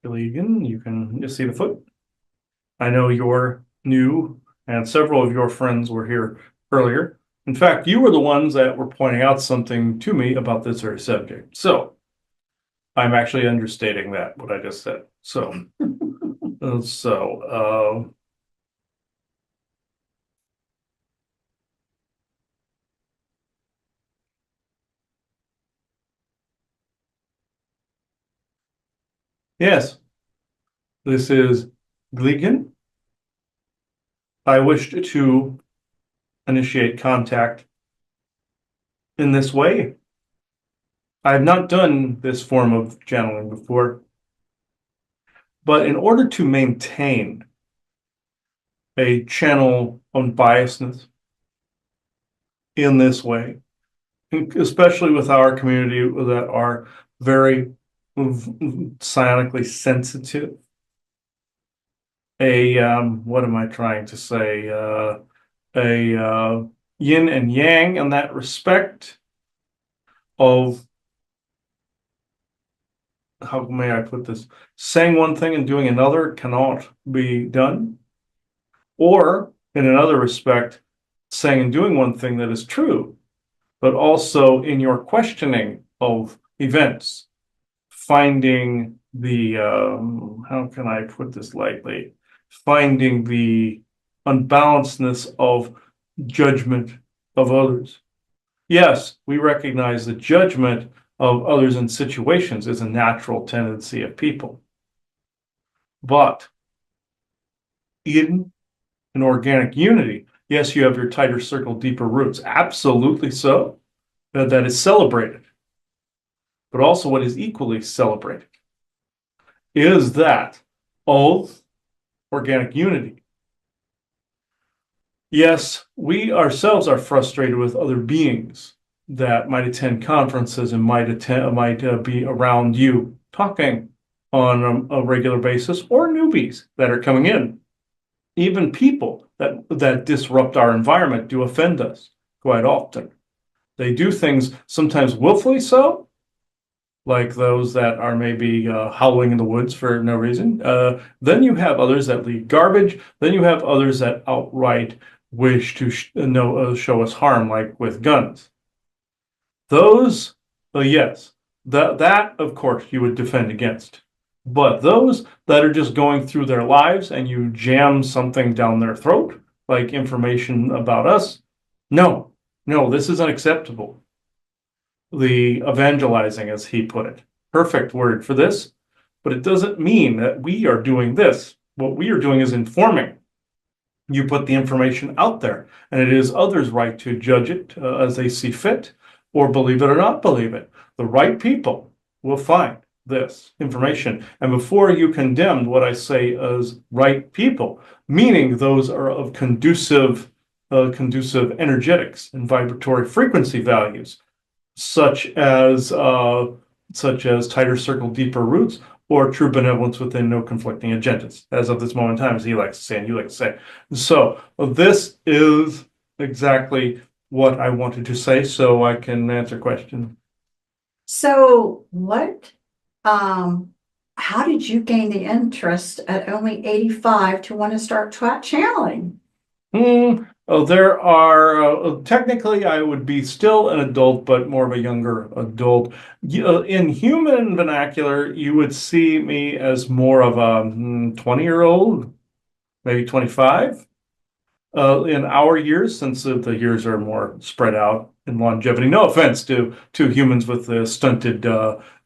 Gleegan, you can just see the foot. I know you're new, and several of your friends were here earlier. In fact, you were the ones that were pointing out something to me about this very subject. So I'm actually understating that, what I just said. So, yes, this is Gleegan. I wished to initiate contact in this way. I have not done this form of channeling before, but in order to maintain a channel unbiasedness in this way, especially with our community that are very psionically sensitive, what am I trying to say? A yin and yang in that respect of, how may I put this? Saying one thing and doing another cannot be done. Or in another respect, saying and doing one thing that is true, but also in your questioning of events, finding the, how can I put this lightly? Finding the unbalancedness of judgment of others. Yes, we recognize the judgment of others in situations is a natural tendency of people. But in an organic unity, yes, you have your tighter circle, deeper roots. Absolutely so. That is celebrated. But also what is equally celebrated is that of organic unity. Yes, we ourselves are frustrated with other beings that might attend conferences and might be around you talking on a regular basis, or newbies that are coming in. Even people that disrupt our environment do offend us quite often. They do things sometimes willfully so, like those that are maybe howling in the woods for no reason. Then you have others that leave garbage. Then you have others that outright wish to show us harm, like with guns. Those, yes, that of course you would defend against. But those that are just going through their lives and you jam something down their throat, like information about us, no, this is unacceptable. The evangelizing, as he put it, perfect word for this, but it doesn't mean that we are doing this. What we are doing is informing. You put the information out there, and it is others' right to judge it as they see fit, or believe it or not believe it. The right people will find this information. And before you condemn what I say as right people, meaning those are of conducive energetics and vibratory frequency values, such as tighter circle, deeper roots, or true benevolence within no conflicting agendas, as of this moment in time, as he likes to say and you like to say. So this is exactly what I wanted to say so I can answer questions. So um, how did you gain the interest at only 85 to want to start channeling? Oh, there are technically I would be still an adult, but more of a younger adult. In human vernacular, you would see me as more of a 20-year-old, maybe 25. In our years, since the years are more spread out in longevity. No offense to humans with the stunted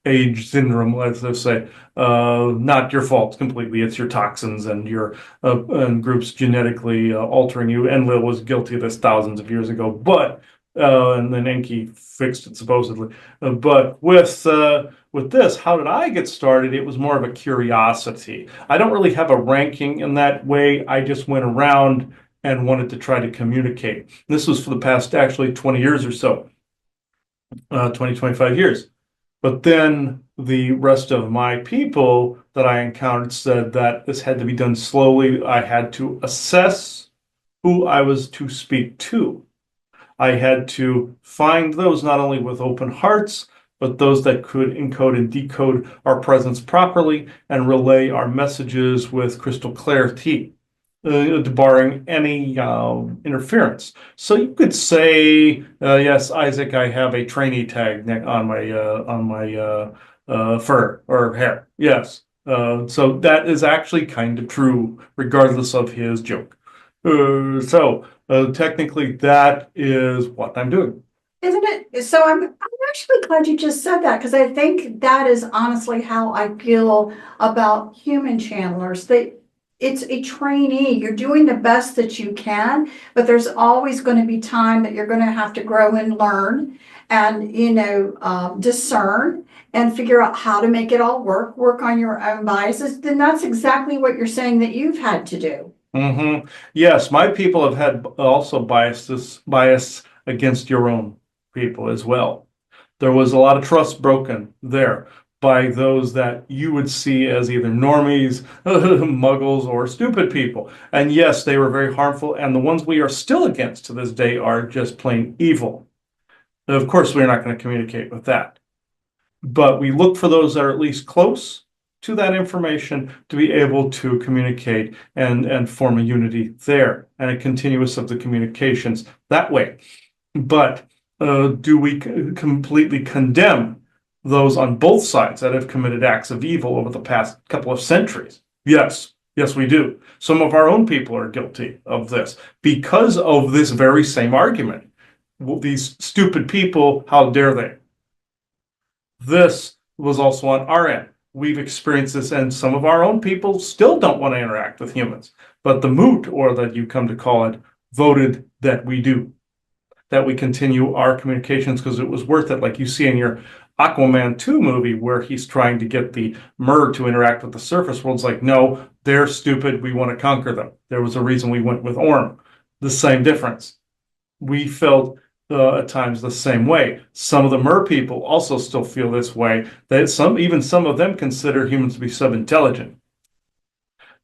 age syndrome, let's just say. Not your fault completely. It's your toxins and your and groups genetically altering you. Enlil was guilty of this thousands of years ago, but and then Enki fixed it supposedly. But with this, how did I get started? It was more of a curiosity. I don't really have a ranking in that way. I just went around and wanted to try to communicate. This was for the past actually 20 years or so, 20, 25 years. But then the rest of my people that I encountered said that this had to be done slowly. I had to assess who I was to speak to. I had to find those not only with open hearts, but those that could encode and decode our presence properly and relay our messages with crystal clarity, barring any interference. So you could say, yes, Isaac, I have a trainee tag on my fur or hair. Yes. So that is actually kind of true, regardless of his joke. Technically, that is what I'm doing. Isn't it? So I'm actually glad you just said that because I think that is honestly how I feel about human channelers. It's a trainee. You're doing the best that you can, but there's always going to be time that you're going to have to grow and learn and, discern and figure out how to make it all work on your own biases. Then that's exactly what you're saying that you've had to do. Yes, my people have had also bias against your own people as well. There was a lot of trust broken there by those that you would see as either normies, muggles, or stupid people. And yes, they were very harmful, and the ones we are still against to this day are just plain evil. Of course, we're not going to communicate with that. But we look for those that are at least close to that information to be able to communicate and form a unity there and a continuous of the communications that way. But do we completely condemn those on both sides that have committed acts of evil over the past couple of centuries? Yes. Yes, we do. Some of our own people are guilty of this because of this very same argument. Well, these stupid people, how dare they? This was also on our end. We've experienced this, and some of our own people still don't want to interact with humans. But the moot, or that you come to call it, voted that we do, that we continue our communications because it was worth it. Like you see in your Aquaman 2 movie, where he's trying to get the Mer to interact with the surface world's like, no, they're stupid. We want to conquer them. There was a reason we went with Orm. The same difference. We felt at times the same way. Some of the Mer people also still feel this way. That even some of them consider humans to be sub-intelligent.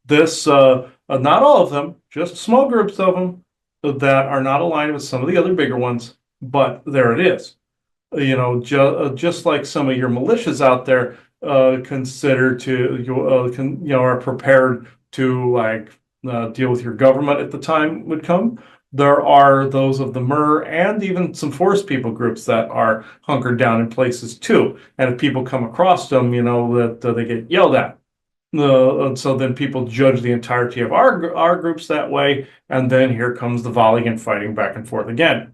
This, not all of them, just small groups of them that are not aligned with some of the other bigger ones. But there it is. Just like some of your militias out there consider to are prepared to deal with your government at the time would come. There are those of the Mer and even some forest people groups that are hunkered down in places too. And if people come across them, that they get yelled at. So then people judge the entirety of our groups that way, and then here comes the volley and fighting back and forth again.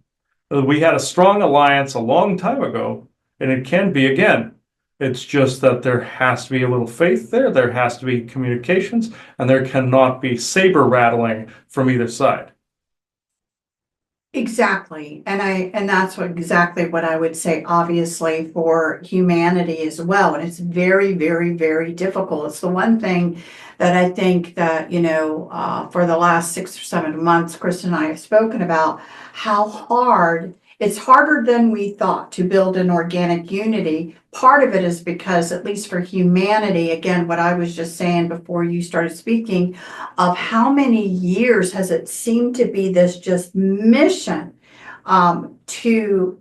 We had a strong alliance a long time ago, and it can be again. It's just that there has to be a little faith there. There has to be communications, and there cannot be saber rattling from either side. Exactly. And that's exactly what I would say, obviously, for humanity as well. And it's very, very, very difficult. It's the one thing that I think that, for the last 6 or 7 months, Chris and I have spoken about how hard it's harder than we thought to build an organic unity. Part of it is because, at least for humanity, again, what I was just saying before you started speaking, of how many years has it seemed to be this just mission to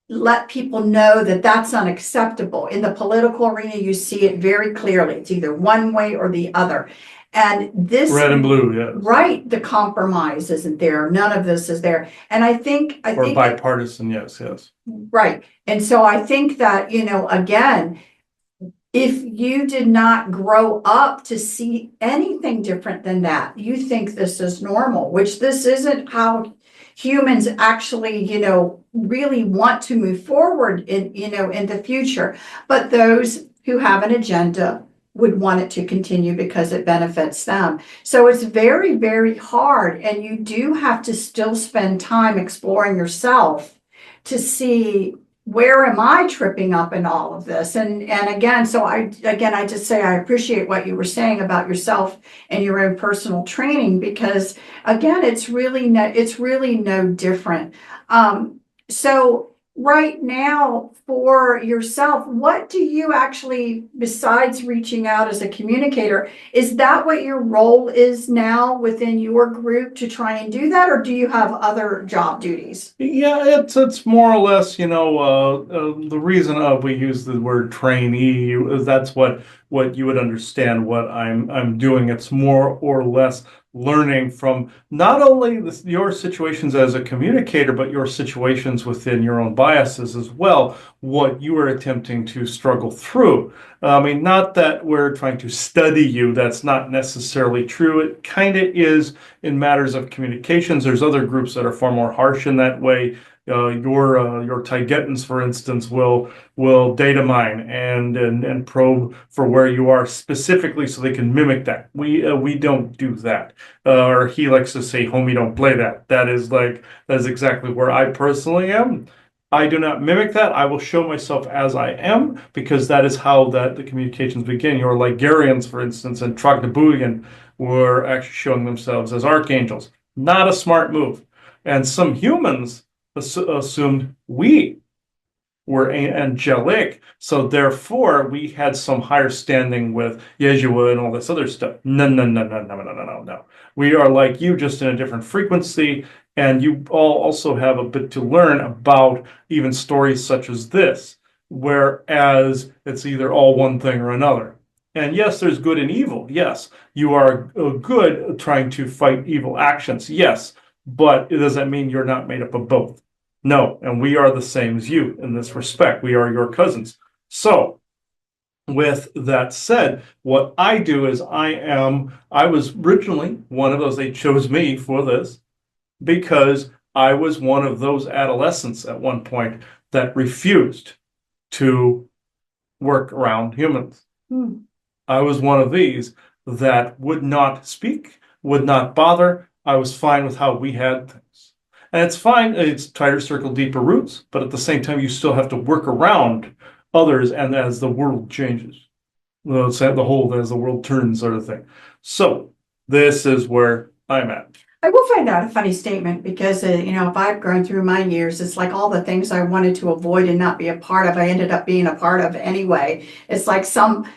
let people know that that's unacceptable. In the political arena, you see it very clearly. It's either one way or the other. And this, Red and blue, yeah. right, the compromise isn't there. None of this is there. And I think Or bipartisan, yes. right. And so I think that, again, if you did not grow up to see anything different than that, you think this is normal, which this isn't how humans actually, really want to move forward in the future. But those who have an agenda would want it to continue because it benefits them. So it's very, very hard. And you do have to still spend time exploring yourself to see, where am I tripping up in all of this? And again, I just say I appreciate what you were saying about yourself and your own personal training, because again, it's really no different. So right now, for yourself, what do you actually, besides reaching out as a communicator, is that what your role is now within your group, to try and do that, or do you have other job duties? Yeah, it's more or less, the reason we use the word trainee is that's what you would understand what I'm doing. It's more or less learning from not only your situations as a communicator, but your situations within your own biases as well, what you are attempting to struggle through. I mean, not that we're trying to study you, that's not necessarily true. It kind of is in matters of communications. There's other groups that are far more harsh in that way. Your Tibetans, for instance, will data mine and probe for where you are specifically so they can mimic that. We don't do that. Or he likes to say, "Homie, don't play that." That is exactly where I personally am. I do not mimic that. I will show myself as I am, because that is how the communications begin. Your Ligurians, for instance, and Trogdaboogan were actually showing themselves as archangels. Not a smart move. And some humans assumed we were angelic, so therefore we had some higher standing with Yeshua and all this other stuff. No, no, no, no, no, no, no, no, no. We are like you, just in a different frequency, and you all also have a bit to learn about even stories such as this, whereas it's either all one thing or another. And yes, there's good and evil. Yes, you are good trying to fight evil actions. Yes, but it doesn't mean you're not made up of both. No, and we are the same as you in this respect. We are your cousins. So, with that said, what I do is I was originally one of those, they chose me for this because I was one of those adolescents at one point that refused to work around humans. I was one of these that would not speak, would not bother. I was fine with how we had things. And it's fine, it's tighter circle, deeper roots, but at the same time, you still have to work around others and as the world changes. It's the whole as the world turns sort of thing. So this is where I'm at. I will find that a funny statement because, if I've grown through my years, it's like all the things I wanted to avoid and not be a part of, I ended up being a part of anyway. It's like some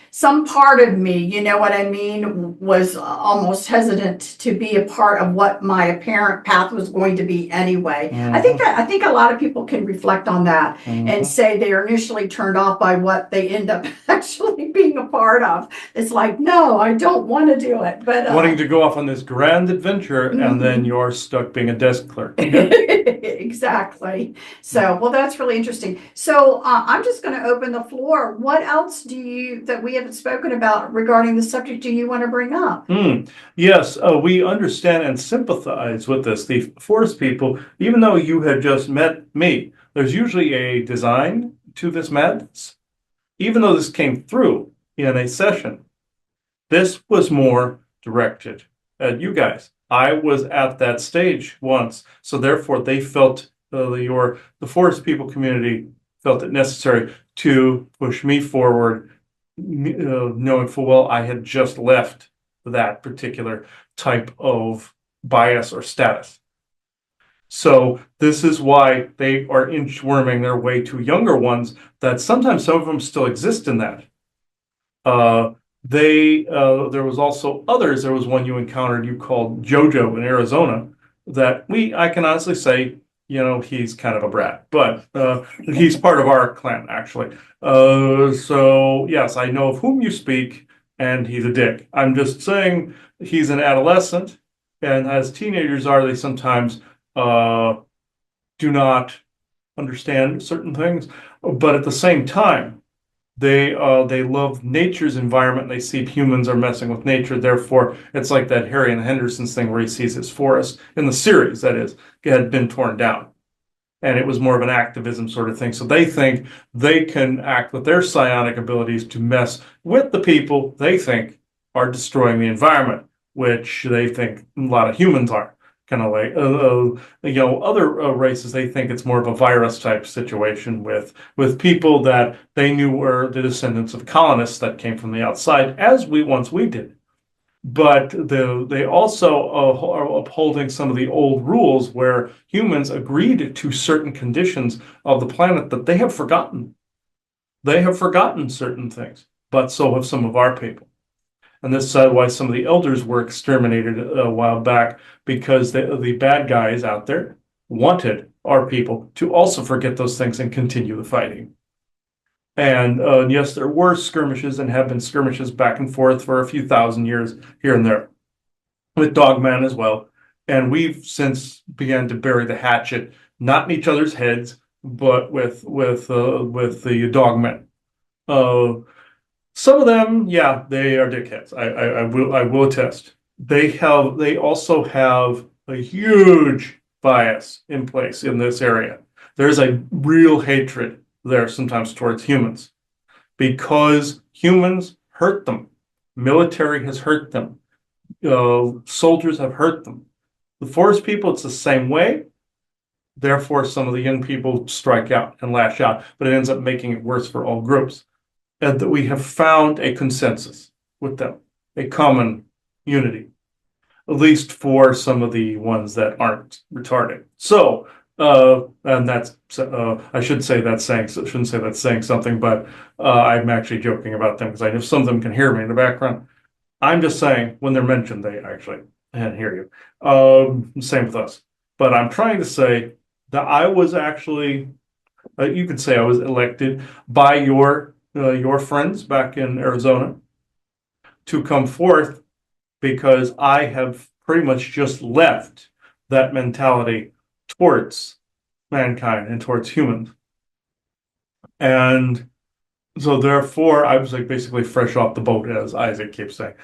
part of me, you know what I mean, was almost hesitant to be a part of what my apparent path was going to be anyway. I think a lot of people can reflect on that and say they are initially turned off by what they end up actually being a part of. It's like, no, I don't want to do it. But wanting to go off on this grand adventure and then you're stuck being a desk clerk. Exactly. So, well, that's really interesting. So I'm just going to open the floor. What else that we haven't spoken about regarding the subject do you want to bring up? Yes, we understand and sympathize with this. The forest people, even though you had just met me, there's usually a design to this madness. Even though this came through in a session, this was more directed at you guys. I was at that stage once, so therefore they felt the forest people community felt it necessary to push me forward, knowing full well I had just left that particular type of bias or status. So this is why they are inchworming their way to younger ones that sometimes some of them still exist in that. There was also others. There was one you encountered you called Jojo in Arizona that I can honestly say, he's kind of a brat, but he's part of our clan actually. So yes, I know of whom you speak, and he's a dick. I'm just saying he's an adolescent, and as teenagers are, they sometimes uh, do not understand certain things, but at the same time they love nature's environment. They see humans are messing with nature. Therefore, it's like that Harry and the Hendersons thing where he sees his forest in the series, that is, had been torn down. And it was more of an activism sort of thing. So they think they can act with their psionic abilities to mess with the people they think are destroying the environment, which they think a lot of humans are. Kind of like, other races, they think it's more of a virus type situation with people that they knew were the descendants of colonists that came from the outside, as we did. But they also are upholding some of the old rules where humans agreed to certain conditions of the planet that they have forgotten. They have forgotten certain things, but so have some of our people. And this is why some of the elders were exterminated a while back, because the bad guys out there wanted our people to also forget those things and continue the fighting. And yes, there were skirmishes and have been skirmishes back and forth for a few thousand years here and there with Dogman as well. And we've since began to bury the hatchet, not in each other's heads, but with the Dogmen. Uh, some of them, yeah, they are dickheads. I will attest. They also have a huge bias in place in this area. There's a real hatred there sometimes towards humans because humans hurt them. Military has hurt them. Soldiers have hurt them. The forest people, it's the same way. Therefore, some of the young people strike out and lash out, but it ends up making it worse for all groups. And that we have found a consensus with them, a common unity, at least for some of the ones that aren't retarded. So, and that's, I should say that's saying, shouldn't say that's saying something, but I'm actually joking about them because I know some of them can hear me in the background. I'm just saying when they're mentioned, they actually can hear you. Same with us. But I'm trying to say that I was actually, you could say I was elected by your friends back in Arizona to come forth because I have pretty much just left that mentality towards mankind and towards humans. And so therefore I was like basically fresh off the boat, as Isaac keeps saying.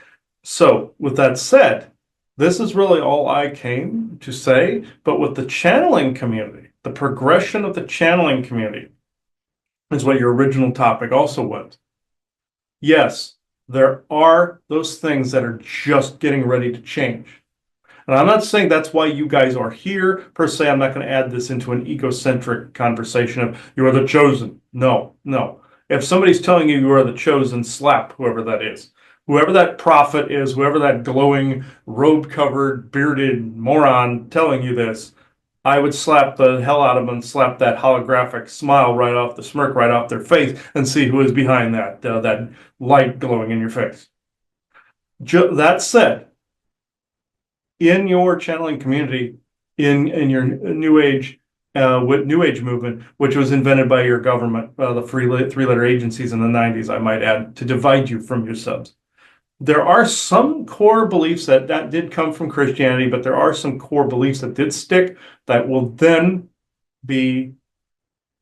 So with that said, this is really all I came to say, but with the channeling community, the progression of the channeling community is what your original topic also was. Yes, there are those things that are just getting ready to change. And I'm not saying that's why you guys are here per se. I'm not going to add this into an egocentric conversation of you are the chosen. No, no. If somebody's telling you you are the chosen, slap whoever that is. Whoever that prophet is, whoever that glowing, robe covered, bearded moron telling you this, I would slap the hell out of them and slap that holographic smile right off the smirk right off their face and see who is behind that light glowing in your face. That said, in your channeling community, in your New Age with New Age movement, which was invented by your government, the three-letter agencies in the 90s, I might add, to divide you from your subs. There are some core beliefs that did come from Christianity, but there are some core beliefs that did stick that will then be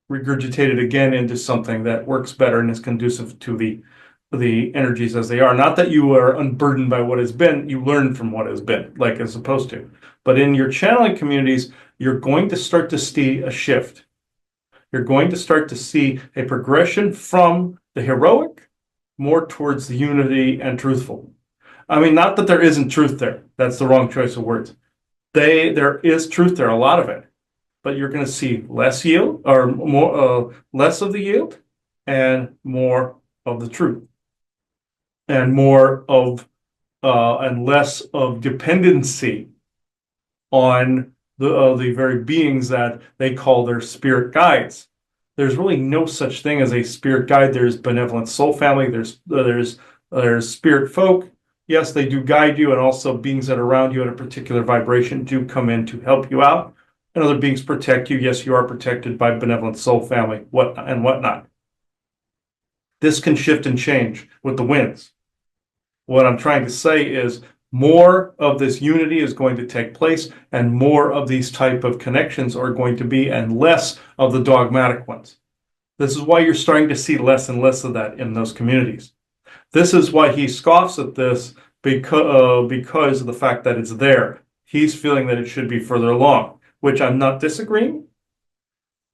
regurgitated again into something that works better and is conducive to the energies as they are. Not that you are unburdened by what has been, you learn from what has been, like as opposed to. But in your channeling communities, you're going to start to see a shift. You're going to start to see a progression from the heroic more towards the unity and truthful. I mean, not that there isn't truth there. That's the wrong choice of words. There is truth there, a lot of it, but you're going to see less yield or more, less of the yield and more of the truth and more of and less of dependency on the very beings that they call their spirit guides. There's really no such thing as a spirit guide. There's benevolent soul family. There's spirit folk. Yes, they do guide you, and also beings that are around you at a particular vibration do come in to help you out. And other beings protect you. Yes, you are protected by benevolent soul family, whatnot. This can shift and change with the winds. What I'm trying to say is more of this unity is going to take place, and more of these type of connections are going to be, and less of the dogmatic ones. This is why you're starting to see less and less of that in those communities. This is why he scoffs at this, because of the fact that it's there. He's feeling that it should be further along, which I'm not disagreeing,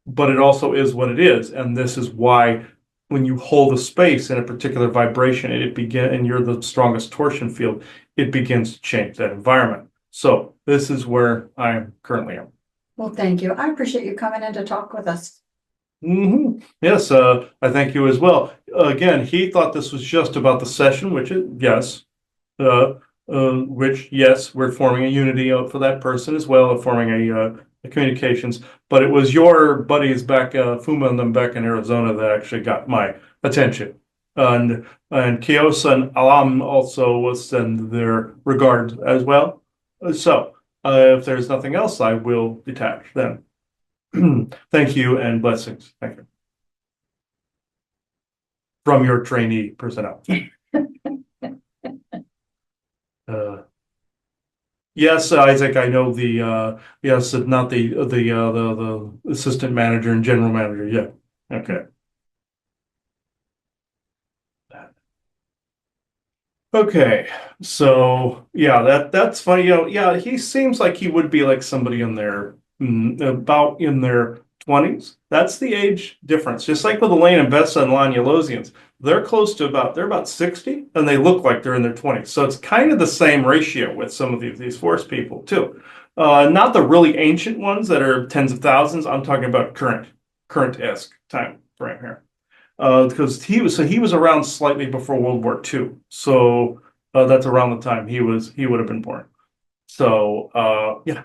but it also is what it is. And this is why when you hold a space in a particular vibration, and you're the strongest torsion field, it begins to change that environment. So this is where I currently am. Well, thank you. I appreciate you coming in to talk with us. Yes, I thank you as well. Again, he thought this was just about the session, which is yes. Which yes, we're forming a unity for that person as well, forming a communications. But it was your buddies back, Fuma and them back in Arizona, that actually got my attention. And Kiosa and Alam also was send their regards as well. So if there's nothing else, I will detach then. Thank you and blessings. Thank you. From your trainee personnel. Yes, Isaac, I know yes, not the assistant manager and general manager. Yeah. Okay. Okay. So yeah, that's funny. Yeah, he seems like he would be like somebody in their about in their 20s. That's the age difference. Just like with Elaine and Bessa and Lanyalosians, they're about 60, and they look like they're in their 20s. So it's kind of the same ratio with some of these force people too. Not the really ancient ones that are tens of thousands. I'm talking about current-esque time frame here. Because he was around slightly before World War II. So that's around the time he would have been born. So yeah.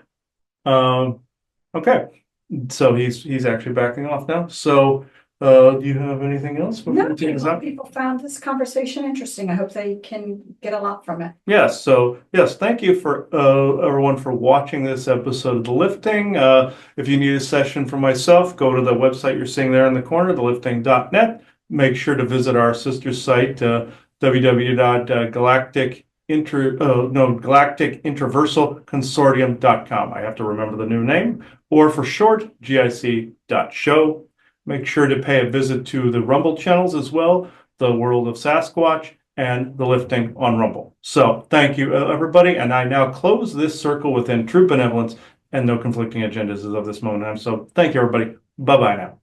Okay. So he's actually backing off now. So do you have anything else before we take this out? People found this conversation interesting. I hope they can get a lot from it. Yes. So yes, thank you for everyone for watching this episode of The Lifting. If you need a session from myself, go to the website you're seeing there in the corner, thelifting.net. Make sure to visit our sister site, galacticinterversalconsortium.com. I have to remember the new name, or for short, gic.show. Make sure to pay a visit to the Rumble channels as well, The World of Sasquatch and The Lifting on Rumble. So thank you, everybody. And I now close this circle within true benevolence and no conflicting agendas as of this moment. So thank you, everybody. Bye-bye now.